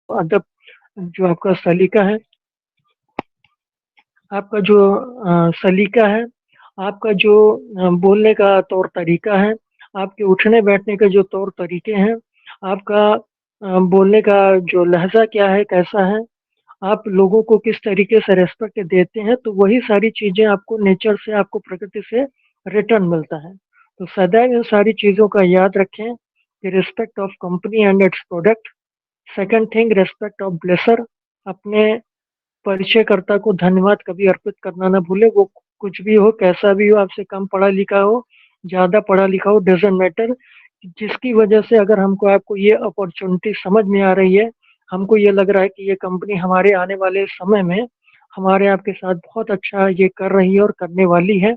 अदब जो आपका सलीका है, आपका जो सलीका है, आपका जो बोलने का तौर तरीका है, आपके उठने बैठने के जो तौर तरीके हैं, आपका बोलने का जो लहजा क्या है, कैसा है, आप लोगों को किस तरीके से रेस्पेक्ट देते हैं, तो वही सारी चीज़ें आपको नेचर से, आपको प्रकृति से रिटर्न मिलता है। तो सदैव इन सारी चीज़ों का याद रखें कि respect of company and its product. Second thing, respect of blesser. अपने परिचयकर्ता को धन्यवाद कभी अर्पित करना ना भूले, वो कुछ भी हो, कैसा भी हो, आपसे कम पढ़ा लिखा हो, ज़्यादा पढ़ा लिखा हो, डज़न्ट मैटर। जिसकी वजह से अगर हमको आपको ये अपॉर्चुनिटी समझ में आ रही है, हमको ये लग रहा है कि ये कंपनी हमारे आने वाले समय में हमारे आपके साथ बहुत अच्छा ये कर रही है और करने वाली है,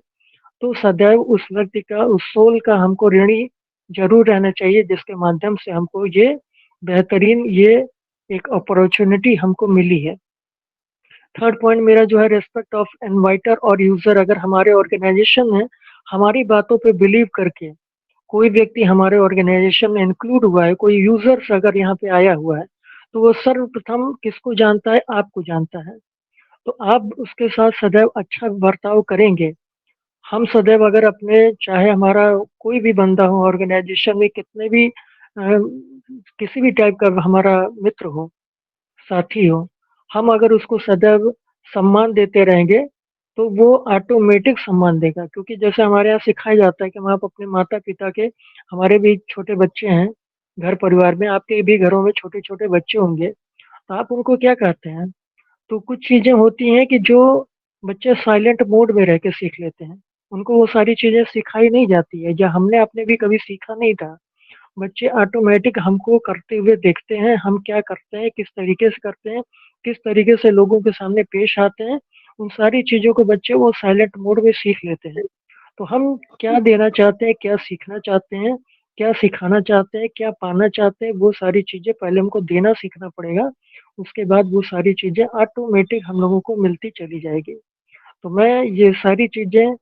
तो सदैव उस व्यक्ति का, उस सोल का हमको ऋणी ज़रूर रहना चाहिए, जिसके माध्यम से हमको ये बेहतरीन ये एक अपॉर्चुनिटी हमको मिली है। थर्ड पॉइंट मेरा जो है, रिस्पेक्ट ऑफ इनवाइटर और यूज़र। अगर हमारे ऑर्गेनाइजेशन में हमारी बातों पे बिलीव करके कोई व्यक्ति हमारे ऑर्गेनाइजेशन में इंक्लूड हुआ है, कोई यूजर्स अगर यहाँ पे आया हुआ है, तो वो सर्वप्रथम किसको जानता है? आपको जानता है। तो आप उसके साथ सदैव अच्छा बर्ताव करेंगे। हम सदैव अगर अपने, चाहे हमारा कोई भी बंदा हो ऑर्गेनाइजेशन में, कितने भी किसी भी टाइप का हमारा मित्र हो, साथी हो, हम अगर उसको सदैव सम्मान देते रहेंगे, तो वो ऑटोमेटिक सम्मान देगा। क्योंकि जैसे हमारे यहाँ सिखाया जाता है कि हम आप अपने माता पिता के, हमारे भी छोटे बच्चे हैं घर परिवार में, आपके भी घरों में छोटे छोटे बच्चे होंगे, तो आप उनको क्या कहते हैं? तो कुछ चीजें होती हैं कि जो बच्चे साइलेंट मोड में रह के सीख लेते हैं, उनको वो सारी चीजें सिखाई नहीं जाती है, या हमने आपने भी कभी सीखा नहीं था। बच्चे ऑटोमेटिक हमको करते हुए देखते हैं, हम क्या करते हैं, किस तरीके से करते हैं, किस तरीके से लोगों के सामने पेश आते हैं, उन सारी चीज़ों को बच्चे वो साइलेंट मोड में सीख लेते हैं। तो हम क्या देना चाहते हैं, क्या सीखना चाहते हैं, क्या सिखाना चाहते हैं, क्या पाना चाहते हैं, वो सारी चीज़ें पहले हमको देना सीखना पड़ेगा। उसके बाद वो सारी चीज़ें ऑटोमेटिक हम लोगों को मिलती चली जाएगी। तो मैं ये सारी चीज़ें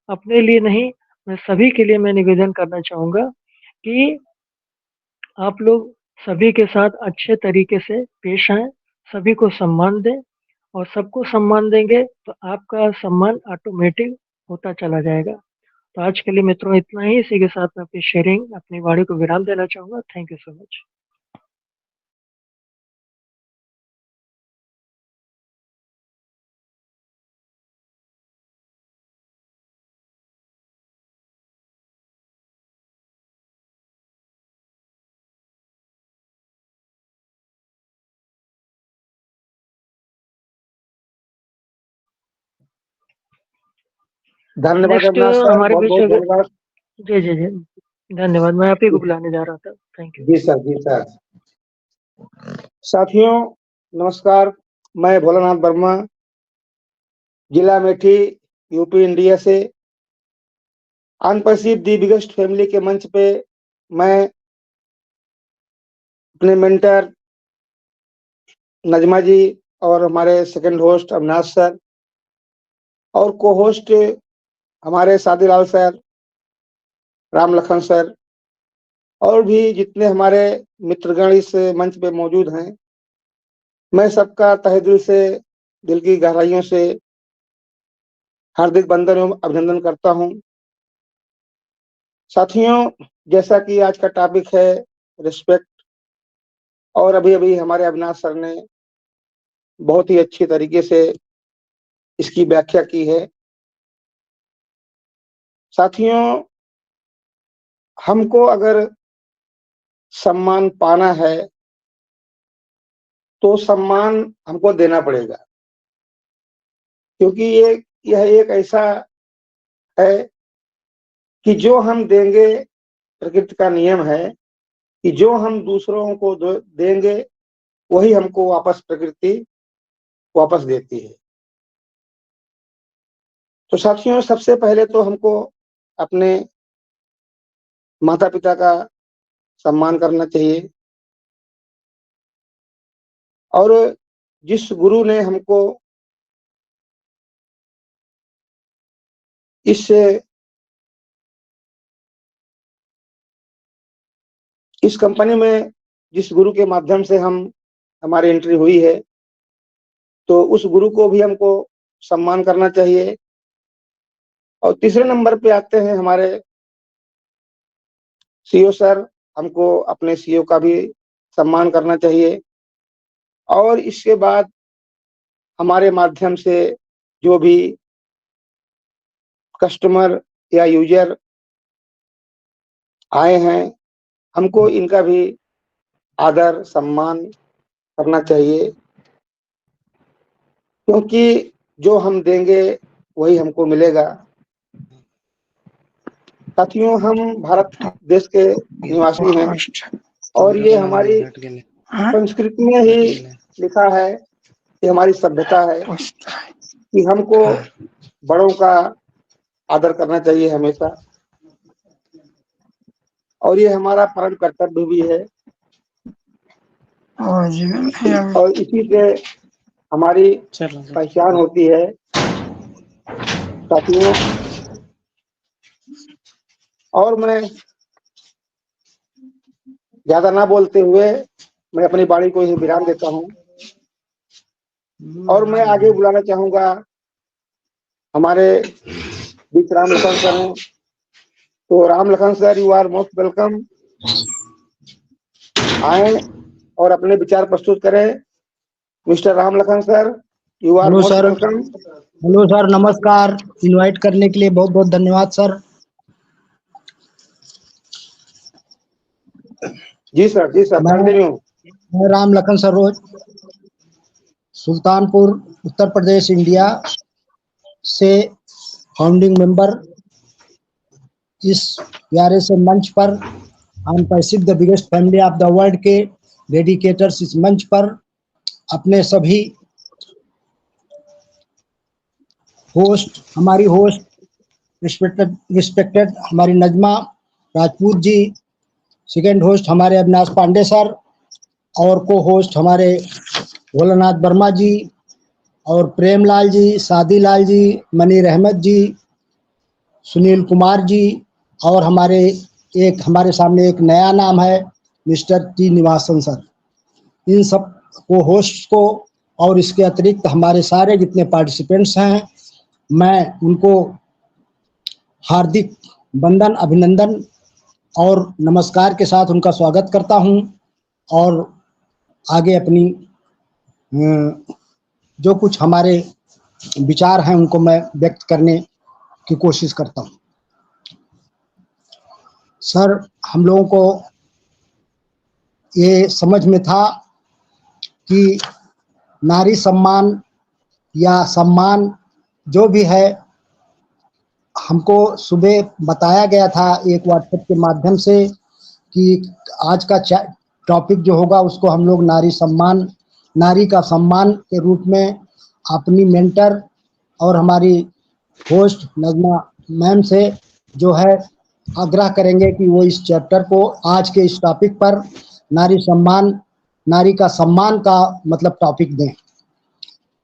अपने लिए नहीं, मैं सभी के लिए मैं निवेदन करना चाहूँगा कि आप लोग सभी के साथ अच्छे तरीके से पेश आएँ, सभी को सम्मान दें, और सबको सम्मान देंगे तो आपका सम्मान ऑटोमेटिक होता चला जाएगा। तो आज के लिए मित्रों इतना ही। इसी के साथ मैं अपनी शेयरिंग, अपनी वाणी को विराम देना चाहूँगा। Thank you so much. धन्यवाद नेक्स्ट अविनाश सर, हमारे बहुत बीच बहुत धन्यवाद। जी, जी, जी। धन्यवाद। मैं आप ही को बुलाने जा रहा था। Thank you. जी सर, जी सर। साथियों नमस्कार, मैं भोलानाथ वर्मा, जिला अमेठी, यूपी, इंडिया से अनपर्सीव दी बिगेस्ट फैमिली के मंच पे मैं अपने मेंटर नजमा जी और हमारे सेकंड होस्ट अविनाश सर और को होस्ट हमारे सादीलाल सर, राम लखन सर और भी जितने हमारे मित्रगण इस मंच पे मौजूद हैं, मैं सबका तहे दिल से, दिल की गहराइयों से हार्दिक वंदन एवं अभिनंदन करता हूं। साथियों, जैसा कि आज का टॉपिक है रिस्पेक्ट, और अभी अभी हमारे अविनाश सर ने बहुत ही अच्छी तरीके से इसकी व्याख्या की है। साथियों, हमको अगर सम्मान पाना है तो सम्मान हमको देना पड़ेगा, क्योंकि यह एक ऐसा है कि जो हम देंगे, प्रकृति का नियम है कि जो हम दूसरों को देंगे वही हमको वापस प्रकृति वापस देती है। तो साथियों, सबसे पहले तो हमको अपने माता पिता का सम्मान करना चाहिए, और जिस गुरु ने हमको इस कंपनी में, जिस गुरु के माध्यम से हम हमारी एंट्री हुई है, तो उस गुरु को भी हमको सम्मान करना चाहिए। और तीसरे नंबर पे आते हैं हमारे सीईओ सर, हमको अपने सीईओ का भी सम्मान करना चाहिए। और इसके बाद हमारे माध्यम से जो भी कस्टमर या यूजर आए हैं, हमको इनका भी आदर सम्मान करना चाहिए, क्योंकि जो हम देंगे वही हमको मिलेगा। साथियों, हम भारत देश के निवासी हैं और ये हमारी संस्कृति में ही लिखा है, ये हमारी सभ्यता है कि हमको बड़ों का आदर करना चाहिए हमेशा, और ये हमारा परम कर्तव्य भी है। और इसी से हमारी पहचान होती है। साथियों, और मैं ज्यादा ना बोलते हुए मैं अपनी वाणी को ही विराम देता हूँ, और मैं आगे बुलाना चाहूंगा हमारे बीच राम लखन सर हैं। तो Ram Lakhan sir, you are most welcome. आए और अपने विचार प्रस्तुत करें। Mister Ram Lakhan sir, you are most welcome. Hello sir, नमस्कार। इनवाइट करने के लिए बहुत बहुत धन्यवाद सर। जी सर, जी सर, कंटिन्यू। मैं राम लखन सरोज, सुल्तानपुर, उत्तर प्रदेश, इंडिया से फाउंडिंग मेंबर। इस प्यारे से मंच पर हम passive the biggest family of the world के डेडिकेटर्स इस मंच पर अपने सभी होस्ट, हमारी होस्ट रिस्पेक्टेड हमारी नजमा राजपूत जी, सेकेंड होस्ट हमारे अविनाश पांडे सर, और को होस्ट हमारे भोलानाथ वर्मा जी, और प्रेमलाल जी, सादी लाल जी, मनीर अहमद जी, सुनील कुमार जी, और हमारे सामने एक नया नाम है मिस्टर टी निवासन सर। इन सब को होस्ट को और इसके अतिरिक्त हमारे सारे जितने पार्टिसिपेंट्स हैं, मैं उनको हार्दिक वंदन, अभिनंदन और नमस्कार के साथ उनका स्वागत करता हूं, और आगे अपनी जो कुछ हमारे विचार हैं उनको मैं व्यक्त करने की कोशिश करता हूं। सर, हम लोगों को ये समझ में था कि नारी सम्मान या सम्मान जो भी है, हमको सुबह बताया गया था एक व्हाट्सएप के माध्यम से कि आज का टॉपिक जो होगा उसको हम लोग नारी का सम्मान के रूप में अपनी मेंटर और हमारी होस्ट नजमा मैम से जो है आग्रह करेंगे कि वो इस चैप्टर को, आज के इस टॉपिक पर नारी का सम्मान का मतलब टॉपिक दें।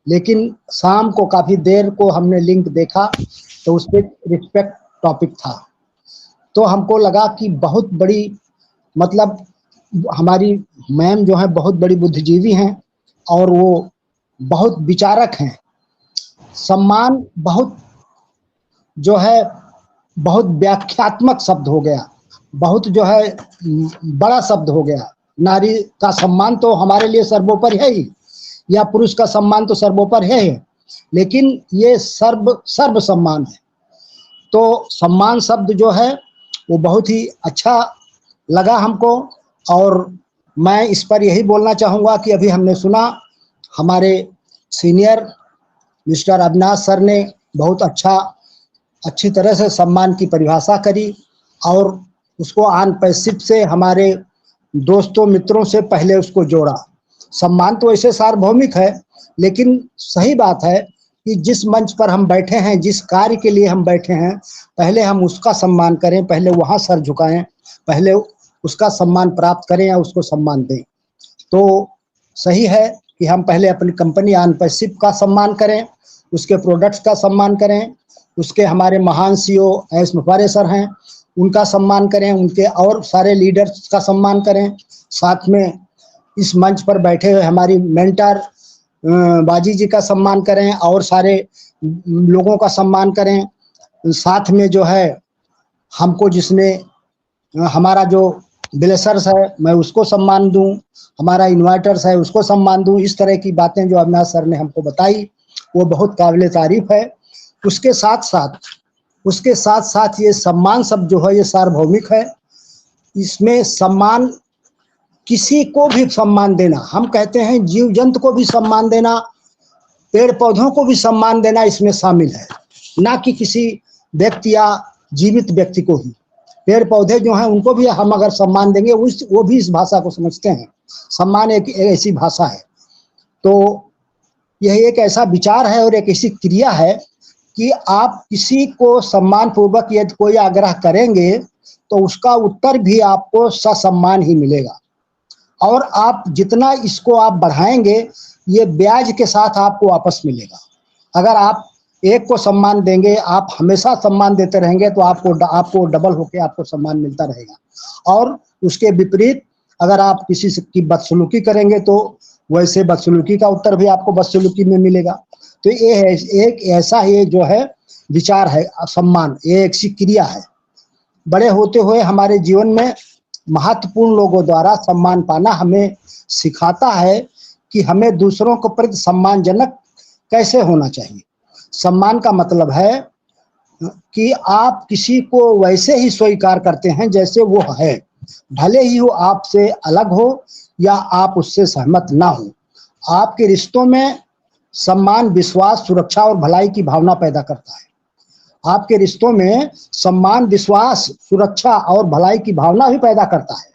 लेकिन शाम को काफ़ी देर को हमने लिंक देखा तो उस पर रिस्पेक्ट टॉपिक था, तो हमको लगा कि बहुत बड़ी, मतलब हमारी मैम जो है बहुत बड़ी बुद्धिजीवी हैं और वो बहुत विचारक हैं। सम्मान बहुत जो है बहुत व्याख्यात्मक शब्द हो गया, बहुत जो है बड़ा शब्द हो गया। नारी का सम्मान तो हमारे लिए सर्वोपरि है ही, या पुरुष का सम्मान तो सर्वोपरि है ही, लेकिन ये सर्व सम्मान है। तो सम्मान शब्द जो है वो बहुत ही अच्छा लगा हमको, और मैं इस पर यही बोलना चाहूँगा कि अभी हमने सुना हमारे सीनियर मिस्टर अविनाश सर ने बहुत अच्छी तरह से सम्मान की परिभाषा करी, और उसको ऑन पैसिव से हमारे दोस्तों मित्रों से पहले उसको जोड़ा। सम्मान तो ऐसे सार्वभौमिक है, लेकिन सही बात है कि जिस मंच पर हम बैठे हैं, जिस कार्य के लिए हम बैठे हैं, पहले हम उसका सम्मान करें, पहले वहाँ सर झुकाएं, पहले उसका सम्मान प्राप्त करें या उसको सम्मान दें। तो सही है कि हम पहले अपनी कंपनी ऑन पैसिव का सम्मान करें, उसके प्रोडक्ट्स का सम्मान करें, उसके हमारे महान सीईओ एस मुफारे सर हैं उनका सम्मान करें, उनके और सारे लीडर्स का सम्मान करें, साथ में इस मंच पर बैठे हुए हमारी मेंटर बाजी जी का सम्मान करें और सारे लोगों का सम्मान करें। साथ में जो है हमको जिसने हमारा जो ब्लेसर्स है मैं उसको सम्मान दूं, हमारा इन्वर्टर्स है उसको सम्मान दूं। इस तरह की बातें जो अविनाश सर ने हमको बताई वो बहुत काबिल तारीफ है। उसके साथ साथ ये सम्मान शब्द जो है ये सार्वभौमिक है। इसमें सम्मान किसी को भी सम्मान देना, हम कहते हैं जीव जंतु को भी सम्मान देना, पेड़ पौधों को भी सम्मान देना इसमें शामिल है, ना कि किसी व्यक्ति या जीवित व्यक्ति को ही। पेड़ पौधे जो हैं उनको भी हम अगर सम्मान देंगे वो भी इस भाषा को समझते हैं। सम्मान एक ऐसी भाषा है। तो यह एक ऐसा विचार है और एक ऐसी क्रिया है कि आप किसी को सम्मान पूर्वक यदि कोई आग्रह करेंगे तो उसका उत्तर भी आपको ससम्मान ही मिलेगा। और आप जितना इसको आप बढ़ाएंगे ये ब्याज के साथ आपको वापस मिलेगा। अगर आप एक को सम्मान देंगे, आप हमेशा सम्मान देते रहेंगे तो आपको डबल होके आपको सम्मान मिलता रहेगा। और उसके विपरीत अगर आप किसी की बदसलूकी करेंगे तो वैसे बदसलूकी का उत्तर भी आपको बदसलूकी में मिलेगा। तो ये है एक ऐसा ये जो है विचार है सम्मान, ये एक सी क्रिया है। बड़े होते हुए हमारे जीवन में महत्वपूर्ण लोगों द्वारा सम्मान पाना हमें सिखाता है कि हमें दूसरों के प्रति सम्मानजनक कैसे होना चाहिए। सम्मान का मतलब है कि आप किसी को वैसे ही स्वीकार करते हैं जैसे वो है, भले ही वो आपसे अलग हो या आप उससे सहमत ना हो। आपके रिश्तों में सम्मान विश्वास सुरक्षा और भलाई की भावना पैदा करता है। आपके रिश्तों में सम्मान विश्वास सुरक्षा और भलाई की भावना भी पैदा करता है।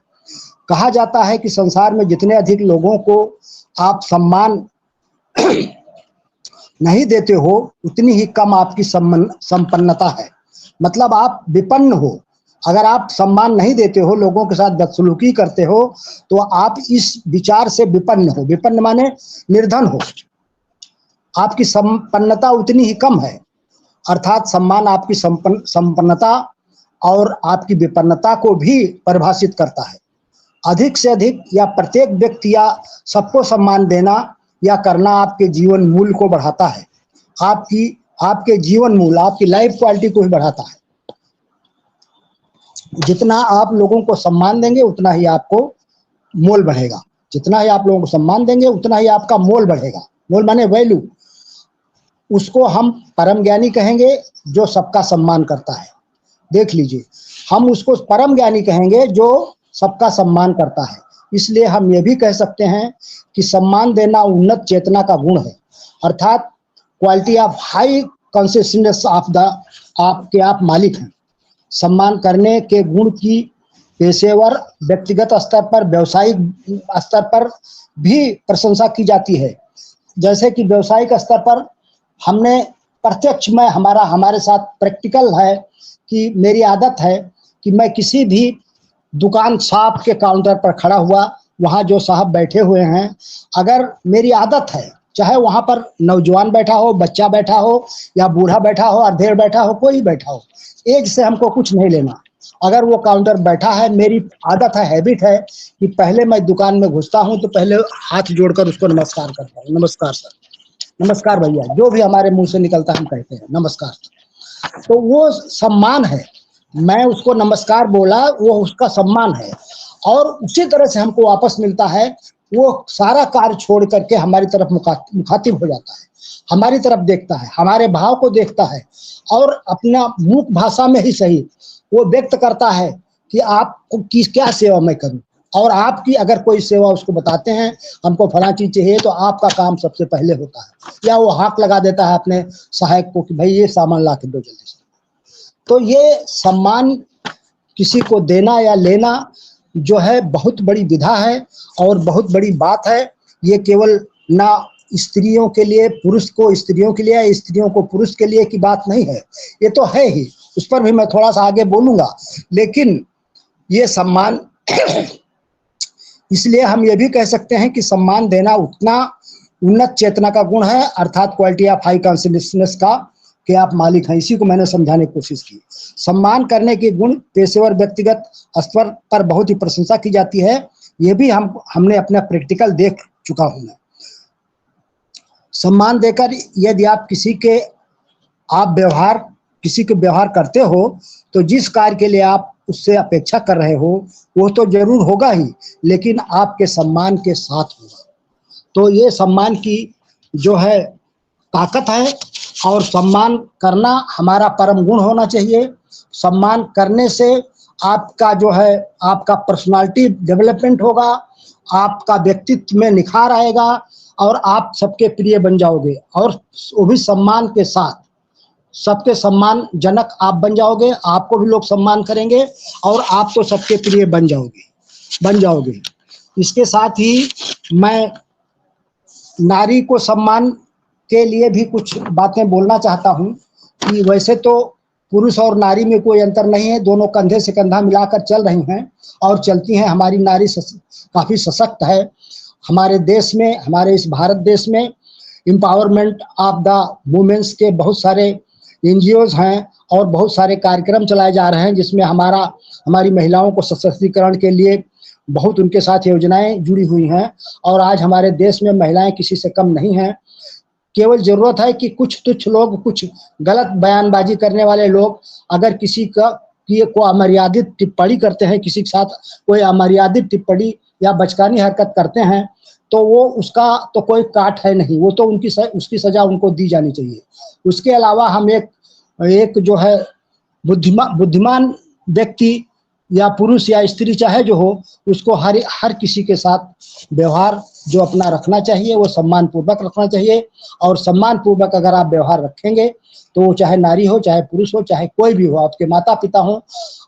कहा जाता है कि संसार में जितने अधिक लोगों को आप सम्मान नहीं देते हो उतनी ही कम आपकी संपन्नता है। मतलब आप विपन्न हो। अगर आप सम्मान नहीं देते हो, लोगों के साथ बदसलूकी करते हो तो आप इस विचार से विपन्न हो। विपन्न माने निर्धन हो, आपकी संपन्नता उतनी ही कम है। अर्थात सम्मान आपकी संपन्नता और आपकी विपन्नता को भी परिभाषित करता है। अधिक से अधिक या प्रत्येक व्यक्ति या सबको सम्मान देना या करना आपके जीवन मूल्य को बढ़ाता है। आपके जीवन मूल्य, आपकी लाइफ क्वालिटी को भी बढ़ाता है। जितना आप लोगों को सम्मान देंगे उतना ही आपको मोल बढ़ेगा। जितना ही आप लोगों को सम्मान देंगे उतना ही आपका मोल बढ़ेगा। मोल माने वैल्यू। उसको हम परम ज्ञानी कहेंगे जो सबका सम्मान करता है। देख लीजिए, हम उसको परम ज्ञानी कहेंगे जो सबका सम्मान करता है। इसलिए हम ये भी कह सकते हैं कि सम्मान देना उन्नत चेतना का गुण है। अर्थात quality of high consciousness of the आपके आप मालिक हैं। सम्मान करने के गुण की पेशेवर व्यक्तिगत स्तर पर व्यावसायिक स्तर पर भी प्रशंसा की जाती है। जैसे कि व्यावसायिक स्तर पर हमने प्रत्यक्ष में हमारे साथ प्रैक्टिकल है कि मेरी आदत है कि मैं किसी भी दुकान शॉप के काउंटर पर खड़ा हुआ, वहाँ जो साहब बैठे हुए हैं, अगर मेरी आदत है, चाहे वहाँ पर नौजवान बैठा हो, बच्चा बैठा हो या बूढ़ा बैठा हो, अधेड़ बैठा हो, कोई बैठा हो, एज से हमको कुछ नहीं लेना। अगर वो काउंटर बैठा है, मेरी आदत है, हैबिट है कि पहले मैं दुकान में घुसता हूँ तो पहले हाथ जोड़कर उसको नमस्कार करता हूँ। नमस्कार सर, नमस्कार भैया, जो भी हमारे मुंह से निकलता है हम कहते हैं नमस्कार। तो वो सम्मान है। मैं उसको नमस्कार बोला, वो उसका सम्मान है। और उसी तरह से हमको वापस मिलता है। वो सारा कार्य छोड़ करके हमारी तरफ मुखातिब हो जाता है, हमारी तरफ देखता है, हमारे भाव को देखता है और अपना मूक भाषा में ही सही वो व्यक्त करता है कि आपको क्या सेवा मैं करूं। और आपकी अगर कोई सेवा उसको बताते हैं, हमको फला चीज चाहिए, तो आपका काम सबसे पहले होता है। या वो हाथ लगा देता है अपने सहायक को कि भाई ये सामान ला के दो जल्दी से। तो ये सम्मान किसी को देना या लेना जो है बहुत बड़ी विधा है और बहुत बड़ी बात है। ये केवल ना स्त्रियों के लिए, पुरुष को स्त्रियों के लिए, स्त्रियों को पुरुष के लिए की बात नहीं है। ये तो है ही, उस पर भी मैं थोड़ा सा आगे बोलूंगा। लेकिन ये सम्मान इसलिए हम ये भी कह सकते हैं कि सम्मान देना उतना उन्नत चेतना का गुण है। अर्थात क्वालिटी ऑफ हाई कॉन्शियसनेस का कि आप मालिक हैं। इसी को मैंने समझाने की कोशिश की। सम्मान करने के गुण पेशेवर व्यक्तिगत स्तर पर बहुत ही प्रशंसा की जाती है। ये भी हमने अपना प्रैक्टिकल देख चुका हूं मैं। सम्मान देकर यदि आप किसी के व्यवहार करते हो तो जिस कार्य के लिए आप उससे अपेक्षा कर रहे हो वो तो जरूर होगा ही, लेकिन आपके सम्मान के साथ होगा। तो ये सम्मान की जो है ताकत है, और सम्मान करना हमारा परम गुण होना चाहिए। सम्मान करने से आपका जो है आपका पर्सनालिटी डेवलपमेंट होगा, आपका व्यक्तित्व में निखार आएगा और आप सबके प्रिय बन जाओगे, और वो भी सम्मान के साथ। सबके सम्मानजनक आप बन जाओगे, आपको भी लोग सम्मान करेंगे और आप तो सबके प्रिय बन जाओगे। इसके साथ ही मैं नारी को सम्मान के लिए भी कुछ बातें बोलना चाहता हूं कि वैसे तो पुरुष और नारी में कोई अंतर नहीं है, दोनों कंधे से कंधा मिलाकर चल रही हैं और चलती हैं। हमारी नारी काफ़ी सशक्त है। हमारे देश में, हमारे इस भारत देश में एम्पावरमेंट ऑफ द वुमेन्स के बहुत सारे NGOs हैं और बहुत सारे कार्यक्रम चलाए जा रहे हैं, जिसमें हमारी महिलाओं को सशक्तिकरण के लिए बहुत उनके साथ योजनाएं जुड़ी हुई हैं। और आज हमारे देश में महिलाएं किसी से कम नहीं हैं। केवल जरूरत है कि कुछ तुच्छ लोग, कुछ गलत बयानबाजी करने वाले लोग अगर किसी को अमर्यादित टिप्पणी करते हैं, किसी के साथ कोई अमर्यादित टिप्पणी या बचकानी हरकत करते हैं, तो वो उसका तो कोई काट है नहीं, वो तो उसकी सजा उनको दी जानी चाहिए। उसके अलावा हम एक जो है बुद्धिमान व्यक्ति या पुरुष या स्त्री चाहे जो हो, उसको हर किसी के साथ व्यवहार जो अपना रखना चाहिए वो सम्मान पूर्वक रखना चाहिए। और सम्मान पूर्वक अगर आप व्यवहार रखेंगे तो वो चाहे नारी हो, चाहे पुरुष हो, चाहे कोई भी हो, आपके माता पिता हो।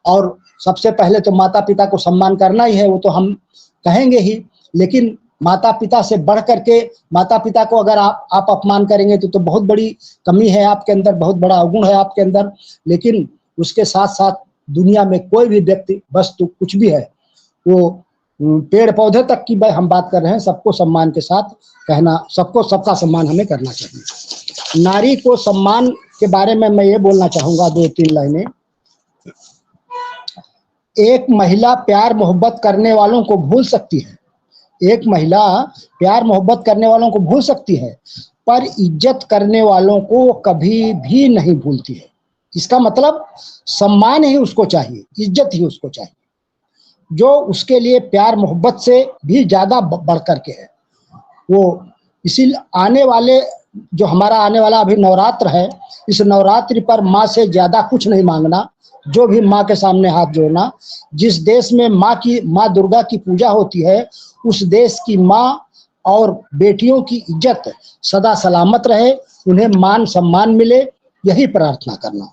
और सबसे पहले तो माता पिता को सम्मान करना ही है, वो तो हम कहेंगे ही, लेकिन माता पिता से बढ़ करके माता पिता को अगर आप अपमान करेंगे तो बहुत बड़ी कमी है आपके अंदर, बहुत बड़ा अवगुण है आपके अंदर। लेकिन उसके साथ साथ दुनिया में कोई भी व्यक्ति, वस्तु, कुछ भी है, वो पेड़ पौधे तक की हम बात कर रहे हैं, सबको सम्मान के साथ कहना, सबका सम्मान हमें करना चाहिए। नारी को सम्मान के बारे में मैं ये बोलना चाहूंगा 2-3 लाइनें। एक महिला प्यार मोहब्बत करने वालों को भूल सकती है, एक महिला प्यार मोहब्बत करने वालों को भूल सकती है, पर इज्जत करने वालों को कभी भी नहीं भूलती है। इसका मतलब सम्मान ही उसको चाहिए, इज्जत ही उसको चाहिए, जो उसके लिए प्यार मोहब्बत से भी ज्यादा बढ़ करके है। वो इसी जो हमारा आने वाला अभी नवरात्र है, इस नवरात्रि पर माँ से ज्यादा कुछ नहीं मांगना, जो भी माँ के सामने हाथ जोड़ना। जिस देश में माँ दुर्गा की पूजा होती है, उस देश की माँ और बेटियों की इज्जत सदा सलामत रहे, उन्हें मान सम्मान मिले, यही प्रार्थना करना।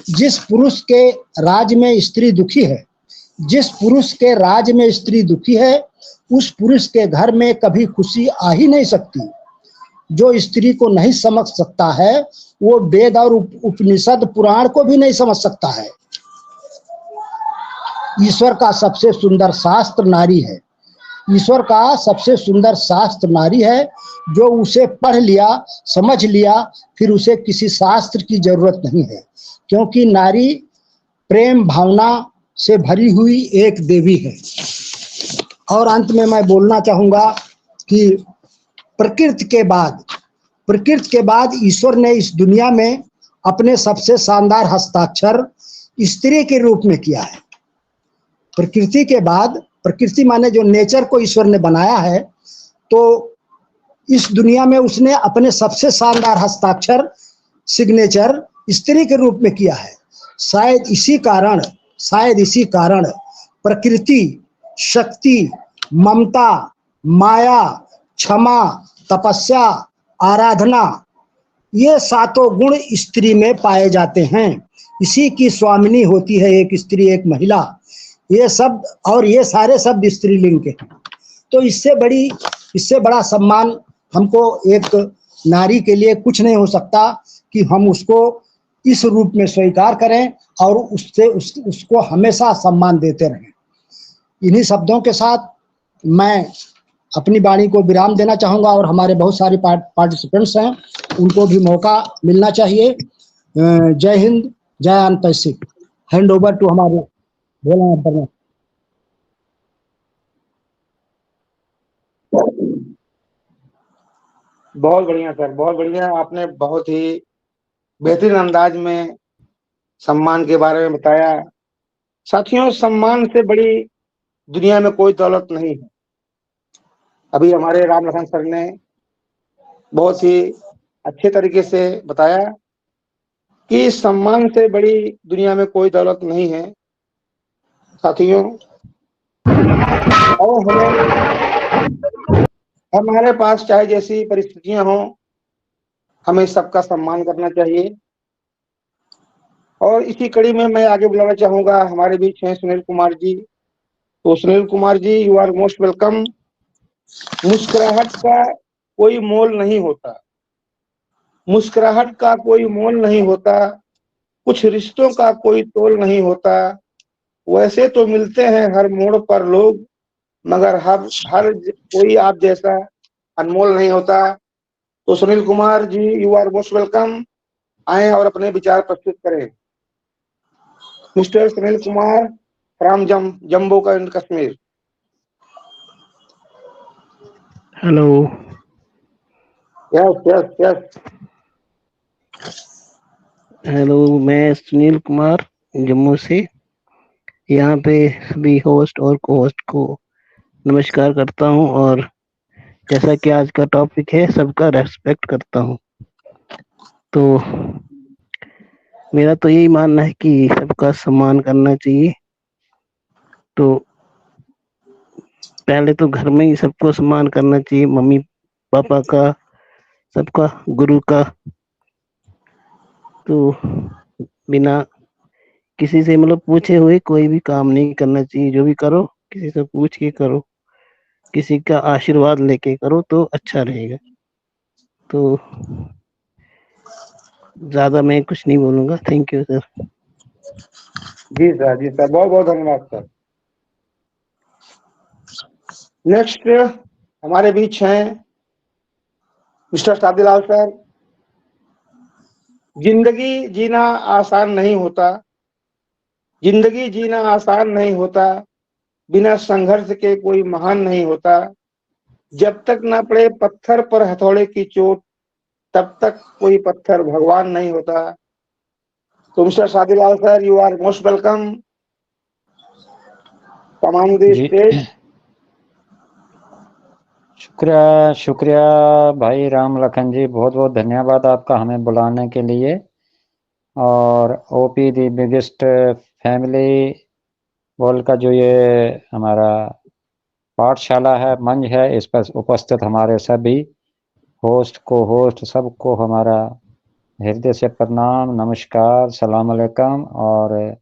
जिस पुरुष के राज में स्त्री दुखी है, जिस पुरुष के राज में स्त्री दुखी है, उस पुरुष के घर में कभी खुशी आ ही नहीं सकती। जो स्त्री को नहीं समझ सकता है, वो वेद और उपनिषद पुराण को भी नहीं समझ सकता है। ईश्वर का सबसे सुंदर शास्त्र नारी है। ईश्वर का सबसे सुंदर शास्त्र नारी है। जो उसे पढ़ लिया, समझ लिया, फिर उसे किसी शास्त्र की जरूरत नहीं है, क्योंकि नारी प्रेम भावना से भरी हुई एक देवी है। और अंत में मैं बोलना चाहूंगा कि प्रकृति के बाद ईश्वर ने इस दुनिया में अपने सबसे शानदार हस्ताक्षर स्त्री के रूप में किया है। प्रकृति के बाद, प्रकृति माने जो नेचर को ईश्वर ने बनाया है, तो इस दुनिया में उसने अपने सबसे शानदार हस्ताक्षर, सिग्नेचर स्त्री के रूप में किया है। शायद इसी कारण प्रकृति, शक्ति, ममता, माया, क्षमा, तपस्या, आराधना, ये 7 गुण स्त्री में पाए जाते हैं। इसी की स्वामिनी होती है एक स्त्री, एक महिला। ये शब्द और ये सारे शब्द स्त्रीलिंग के हैं। तो इससे बड़ा सम्मान हमको एक नारी के लिए कुछ नहीं हो सकता कि हम उसको इस रूप में स्वीकार करें और उसको हमेशा सम्मान देते रहें। इन्हीं शब्दों के साथ मैं अपनी वाणी को विराम देना चाहूँगा, और हमारे बहुत सारे पार्टिसिपेंट्स हैं, उनको भी मौका मिलना चाहिए। जय हिंद, जय आन पैसिक। हैंड ओवर टू हमारे भोला। बहुत बढ़िया सर, बहुत बढ़िया। आपने बहुत ही बेहतरीन अंदाज में सम्मान के बारे में बताया। साथियों, सम्मान से बड़ी दुनिया में कोई दौलत नहीं है। अभी हमारे राम लखन सर ने बहुत ही अच्छे तरीके से बताया कि सम्मान से बड़ी दुनिया में कोई दौलत नहीं है साथियों। और हमारे पास चाहे जैसी परिस्थितियां हों, हमें सबका सम्मान करना चाहिए। और इसी कड़ी में मैं आगे बुलाना चाहूंगा, हमारे बीच हैं सुनील कुमार जी। तो Sunil Kumar ji, you are most welcome. मुस्कुराहट का कोई मोल नहीं होता, मुस्कुराहट का कोई मोल नहीं होता, कुछ रिश्तों का कोई तोल नहीं होता। वैसे तो मिलते हैं हर मोड़ पर लोग, मगर हर कोई आप जैसा अनमोल नहीं होता। तो Sunil Kumar ji, you are most welcome. आए और अपने विचार प्रस्तुत करें। Mister Sunil Kumar from Jammu and Kashmir. Hello. Yes yes yes. Hello, मैं सुनील कुमार जम्मू से यहाँ पे सभी होस्ट और को होस्ट को नमस्कार करता हूँ, और जैसा कि आज का टॉपिक है, सबका रेस्पेक्ट करता हूँ। तो मेरा तो यही मानना है कि सबका सम्मान करना चाहिए। तो पहले तो घर में ही सबको सम्मान करना चाहिए, मम्मी पापा का, सबका, गुरु का। तो बिना किसी से मतलब पूछे हुए कोई भी काम नहीं करना चाहिए। जो भी करो किसी से पूछ के करो, किसी का आशीर्वाद लेके करो तो अच्छा रहेगा। तो ज्यादा मैं कुछ नहीं बोलूंगा। Thank you sir. जी सर, जी सर, बहुत बहुत धन्यवाद सर। नेक्स्ट हमारे बीच हैं मिस्टर शादीलाल सर। जिंदगी जीना आसान नहीं होता, जिंदगी जीना आसान नहीं होता, बिना संघर्ष के कोई महान नहीं होता। जब तक ना पड़े पत्थर पर हथौड़े की चोट, तब तक कोई पत्थर भगवान नहीं होता। तो mister Shadilal sir, you are most welcome. Command the जी स्टेज। शुक्रिया शुक्रिया भाई राम लखन जी, बहुत बहुत धन्यवाद आपका हमें बुलाने के लिए। और OP the biggest family world का जो ये हमारा पाठशाला है, मंच है, इस पर उपस्थित हमारे सभी होस्ट को होस्ट सबको हमारा हृदय से प्रणाम, नमस्कार, सलाम अलैकुम। और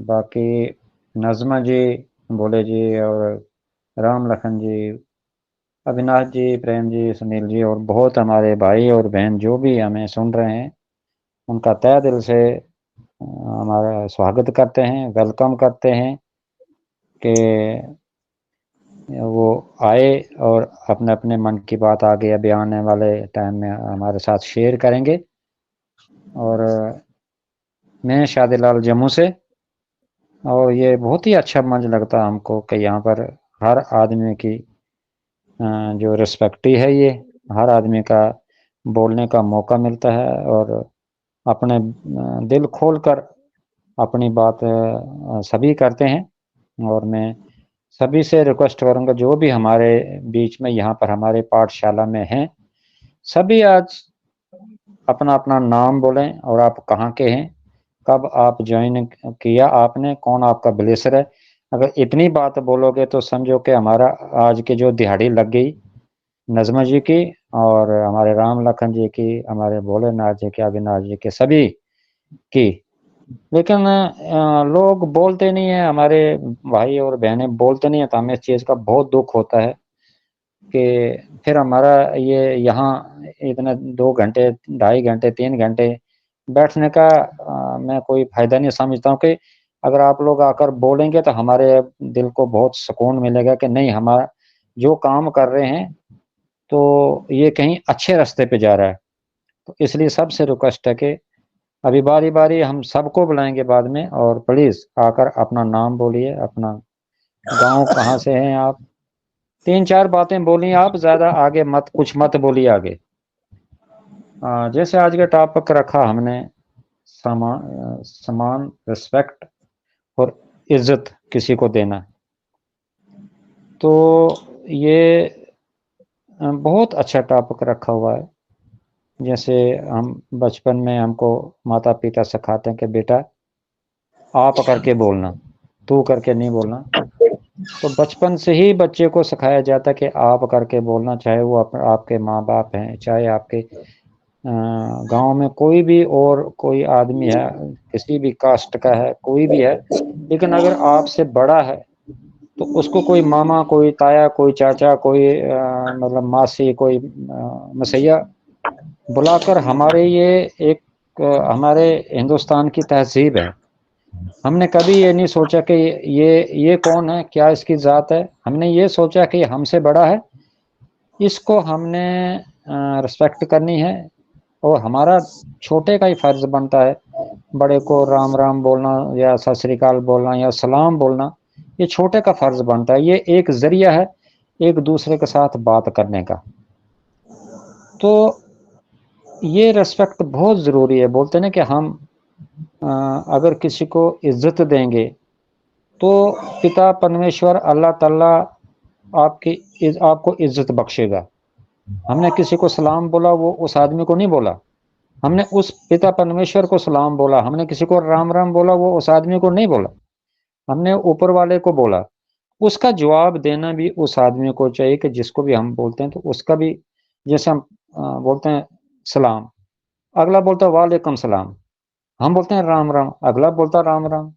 बाकी नज़मा जी, बोले जी, और राम लखन जी, अविनाश जी, प्रेम जी, सुनील जी, और बहुत हमारे भाई और बहन जो भी हमें सुन रहे हैं, उनका तहे दिल से हमारा स्वागत करते हैं, वेलकम करते हैं कि वो आए और अपने अपने मन की बात आगे अभी आने वाले टाइम में हमारे साथ शेयर करेंगे। और मैं शादीलाल जम्मू से, और ये बहुत ही अच्छा मंच लगता है हमको कि यहाँ पर हर आदमी की जो रिस्पेक्ट है, ये हर आदमी का बोलने का मौका मिलता है, और अपने दिल खोलकर अपनी बात सभी करते हैं। और मैं सभी से रिक्वेस्ट करूंगा, जो भी हमारे बीच में यहाँ पर हमारे पाठशाला में हैं, सभी आज अपना अपना नाम बोलें और आप कहाँ के हैं, कब आप ज्वाइन किया आपने, कौन आपका ब्लेसर है। अगर इतनी बात बोलोगे तो समझो कि हमारा आज की जो दिहाड़ी लग गई नज़मा जी की, और हमारे राम लखन जी की, हमारे भोलेनाथ जी की, अविनाश जी के, सभी की। लेकिन लोग बोलते नहीं है, हमारे भाई और बहनें बोलते नहीं है, तो हमें इस चीज़ का बहुत दुख होता है कि फिर हमारा ये यहाँ इतने 2 घंटे, 2.5 घंटे, 3 घंटे बैठने का मैं कोई फायदा नहीं समझता हूँ। कि अगर आप लोग आकर बोलेंगे तो हमारे दिल को बहुत सुकून मिलेगा कि नहीं, हमारा जो काम कर रहे हैं तो ये कहीं अच्छे रास्ते पे जा रहा है। तो इसलिए सबसे रिक्वेस्ट है कि अभी बारी बारी हम सबको बुलाएंगे बाद में, और प्लीज आकर अपना नाम बोलिए, अपना गांव कहाँ से हैं आप, 3-4 बातें बोली आप, ज्यादा आगे मत, कुछ मत बोलिए आगे। जैसे आज का टॉपिक रखा हमने समान, रिस्पेक्ट और इज्जत किसी को देना, तो ये बहुत अच्छा टॉपिक रखा हुआ है। जैसे हम बचपन में हमको माता पिता सिखाते हैं कि बेटा आप करके बोलना, तू करके नहीं बोलना। तो बचपन से ही बच्चे को सिखाया जाता है कि आप करके बोलना, चाहे वो आपके माँ बाप हैं, चाहे आपके गांव में कोई भी और कोई आदमी है, किसी भी कास्ट का है, कोई भी है, लेकिन अगर आपसे बड़ा है तो उसको कोई मामा, कोई ताया, कोई चाचा, कोई मतलब मासी, कोई मसैया बुलाकर, हमारे ये एक हमारे हिंदुस्तान की तहजीब है। हमने कभी ये नहीं सोचा कि ये कौन है, क्या इसकी जात है। हमने ये सोचा कि हमसे बड़ा है, इसको हमने रिस्पेक्ट करनी है, और हमारा छोटे का ही फर्ज बनता है बड़े को राम राम बोलना या सत श्री अकाल बोलना या सलाम बोलना। ये छोटे का फर्ज बनता है, ये एक जरिया है एक दूसरे के साथ बात करने का। तो ये रेस्पेक्ट बहुत ज़रूरी है। बोलते ना कि हम अगर किसी को इज्जत देंगे तो पिता परमेश्वर अल्लाह ताला आपको इज्जत बख्शेगा। हमने किसी को सलाम बोला, वो उस आदमी को नहीं बोला, हमने उस पिता परमेश्वर को सलाम बोला। हमने किसी को राम राम बोला, वो उस आदमी को नहीं बोला, हमने ऊपर वाले को बोला। उसका जवाब देना भी उस आदमी को चाहिए कि जिसको भी हम बोलते हैं, तो उसका भी, जैसे हम बोलते हैं सलाम, अगला बोलता है वालेकुम सलाम, हम बोलते हैं राम राम, अगला बोलता राम राम।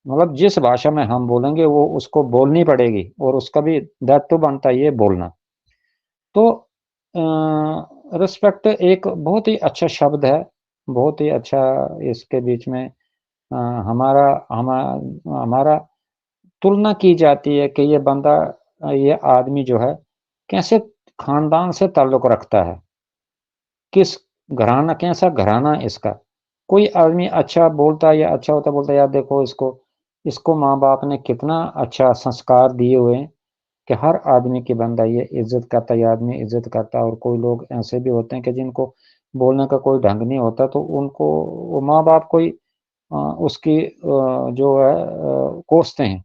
मतलब जिस भाषा में हम बोलेंगे वो उसको बोलनी पड़ेगी, और उसका भी दायित्व बनता है ये बोलना। तो रिस्पेक्ट एक बहुत ही अच्छा शब्द है, बहुत ही अच्छा। इसके बीच में हमारा हमारा तुलना की जाती है कि ये बंदा, ये आदमी जो है कैसे खानदान से ताल्लुक़ रखता है, किस घराना, कैसा घराना इसका। कोई आदमी अच्छा बोलता है या अच्छा होता, बोलता है यार देखो इसको इसको माँ बाप ने कितना अच्छा संस्कार दिए हुए हैं कि हर आदमी की बंदा ये इज्जत करता है, ये आदमी इज्जत करता है। और कोई लोग ऐसे भी होते हैं कि जिनको बोलने का कोई ढंग नहीं होता, तो उनको वो माँ बाप कोई उसकी जो है कोसते हैं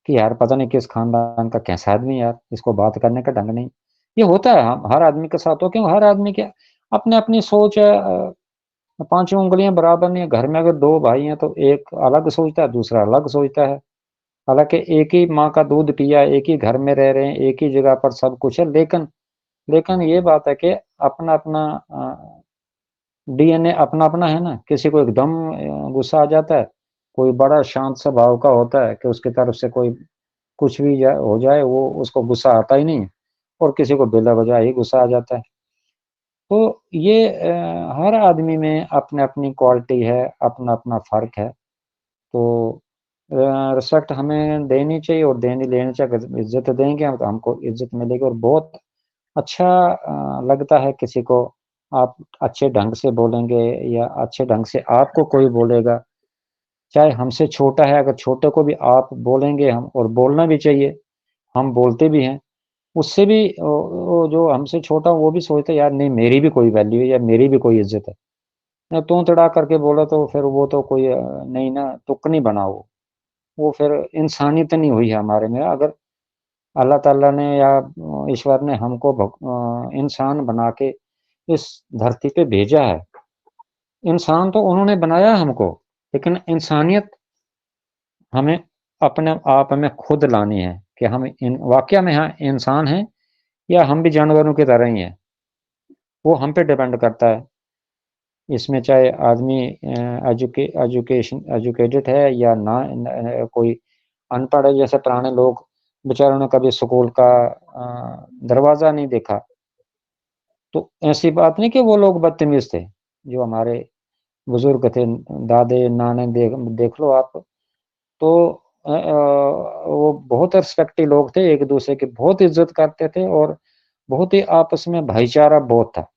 कि यार पता नहीं किस खानदान का कैसा आदमी, यार इसको बात करने का ढंग नहीं। ये होता है हर आदमी के साथ हो, क्यों हर आदमी के अपने अपनी सोच है। पांचों उंगलियां बराबर नहीं है। घर में अगर दो भाई हैं तो एक अलग सोचता है, दूसरा अलग सोचता है। हालांकि एक ही माँ का दूध पिया, एक ही घर में रह रहे हैं, एक ही जगह पर सब कुछ है, लेकिन लेकिन ये बात है कि अपना अपना डीएनए अपना अपना है ना। किसी को एकदम गुस्सा आ जाता है, कोई बड़ा शांत स्वभाव का होता है कि उसकी तरफ से कोई कुछ भी हो जाए वो उसको गुस्सा आता ही नहीं, और किसी को बिला वजह ही गुस्सा आ जाता है। तो ये हर आदमी में अपनी अपनी क्वालिटी है, अपना अपना फर्क है। तो रिस्पेक्ट हमें देनी चाहिए और देनी लेनी चाहिए। अगर इज्जत देंगे हम तो हमको इज्जत मिलेगी। और बहुत अच्छा लगता है किसी को आप अच्छे ढंग से बोलेंगे या अच्छे ढंग से आपको कोई बोलेगा, चाहे हमसे छोटा है, अगर छोटे को भी आप बोलेंगे हम, और बोलना भी चाहिए, हम बोलते भी हैं। उससे भी वो जो हमसे छोटा वो भी सोचता है यार नहीं मेरी भी कोई वैल्यू है या मेरी भी कोई इज्जत है। ना तू तड़ा करके बोला तो फिर वो तो कोई नहीं ना, तुक नहीं बना वो फिर इंसानियत नहीं हुई है हमारे में। अगर अल्लाह ताला ने या ईश्वर ने हमको इंसान बना के इस धरती पे भेजा है, इंसान तो उन्होंने बनाया हमको, लेकिन इंसानियत हमें अपने आप में खुद लानी है कि हम इन वाकया में हाँ इंसान हैं या हम भी जानवरों की तरह ही हैं। वो हम पे डिपेंड करता है। इसमें चाहे आदमी एजुकेटेड है या ना, कोई अनपढ़ है। जैसे पुराने लोग बेचारों ने कभी स्कूल का दरवाज़ा नहीं देखा, तो ऐसी बात नहीं कि वो लोग बदतमीज़ थे। जो हमारे बुज़ुर्ग थे, दादे, नाने, देख लो आप, तो वो बहुत रिस्पेक्टिव लोग थे, एक-दूसरे की बहुत इज़्ज़त करते थे, और बहुत ही आपस में भाईचारा बहुत था।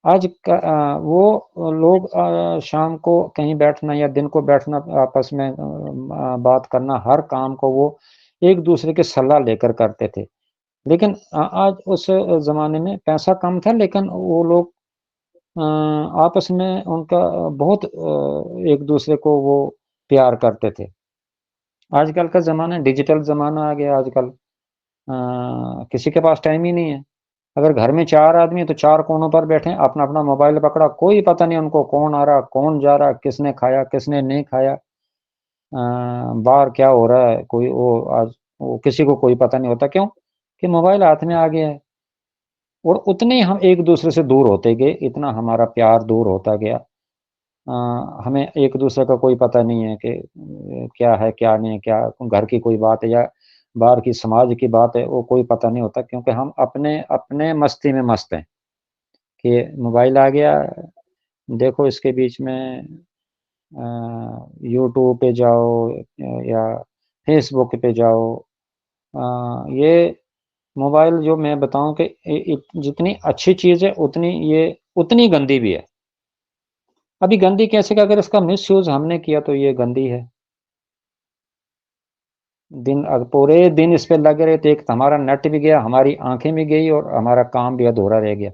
आज वो लोग शाम को कहीं बैठना या दिन को बैठना, आपस में बात करना, हर काम को वो एक-दूसरे की सलाह लेकर करते थे। लेकिन आज उस ज़माने में पैसा कम था, लेकिन वो लोग आपस में उनका बहुत एक दूसरे को वो प्यार करते थे। आजकल का ज़माना डिजिटल ज़माना आ गया आजकल, किसी के पास टाइम ही नहीं है। अगर घर में 4 आदमी हैं तो 4 कोनों पर बैठे हैं, अपना-अपना मोबाइल पकड़ा, कोई पता नहीं उनको कौन आ रहा, कौन जा रहा, किसने खाया, किसने नहीं खाया, बाहर क्या हो रहा है, कोई वो किसी को कोई पता नहीं होता। क्यों? कि मोबाइल हाथ में आ गया है। और उतने ही हम एक-दूसरे से दूर होते गए, इतना हमारा प्यार दूर होता गया। हमें एक-दूसरे का कोई पता नहीं है कि क्या है, क्या नहीं है, क्या घर की कोई बात है या बाहर की समाज की बात है, वो कोई पता नहीं होता, क्योंकि हम अपने अपने मस्ती में मस्त हैं कि मोबाइल आ गया, देखो इसके बीच में यूट्यूब पे जाओ या फेसबुक पे जाओ। ये मोबाइल जो मैं बताऊँ कि जितनी अच्छी चीज़ है, उतनी ये उतनी गंदी भी है। अभी गंदी कैसे कि अगर इसका मिसयूज़ हमने किया तो ये गंदी है। पूरे दिन इस पे लगे रहे तो एक तो हमारा नेट भी गया, हमारी आँखें भी गई और हमारा काम भी अधूरा रह गया।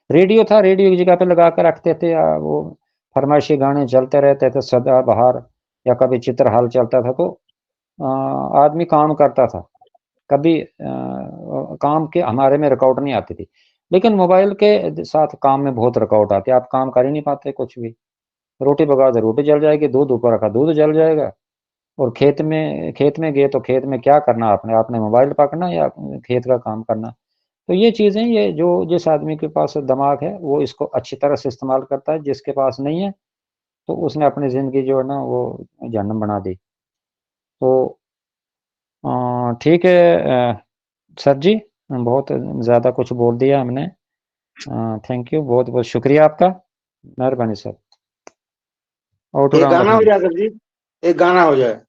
रेडियो था, रेडियो की जगह पे लगा के रखते थे, वो फरमाइशी गाने चलते रहते थे सदाबहार, या कभी चित्रहार चलता था तो आदमी काम करता था। कभी काम के हमारे में रुकावट नहीं आती थी। लेकिन मोबाइल के साथ काम में बहुत रुकावट आती है, आप काम कर ही नहीं पाते कुछ भी। रोटी पकाओ तो रोटी जल जाएगी, दूध ऊपर रखा दूध जल जाएगा। और खेत में गए तो खेत में क्या करना आपने? आपने मोबाइल पकड़ना या खेत का काम करना। तो ये चीज़ें, ये जो जिस आदमी के पास दिमाग है वो इसको अच्छी तरह से इस्तेमाल करता है, जिसके पास नहीं है तो उसने अपनी ज़िंदगी जो है ना वो जहन्नम बना दी। तो ठीक है सर जी, बहुत ज़्यादा कुछ बोल दिया हमने। थैंक यू, बहुत-बहुत शुक्रिया आपका। मेहरबानी सर। आउट एक राउंड ऑफ गाना हो मी। जाए सर जी, एक गाना हो जाए।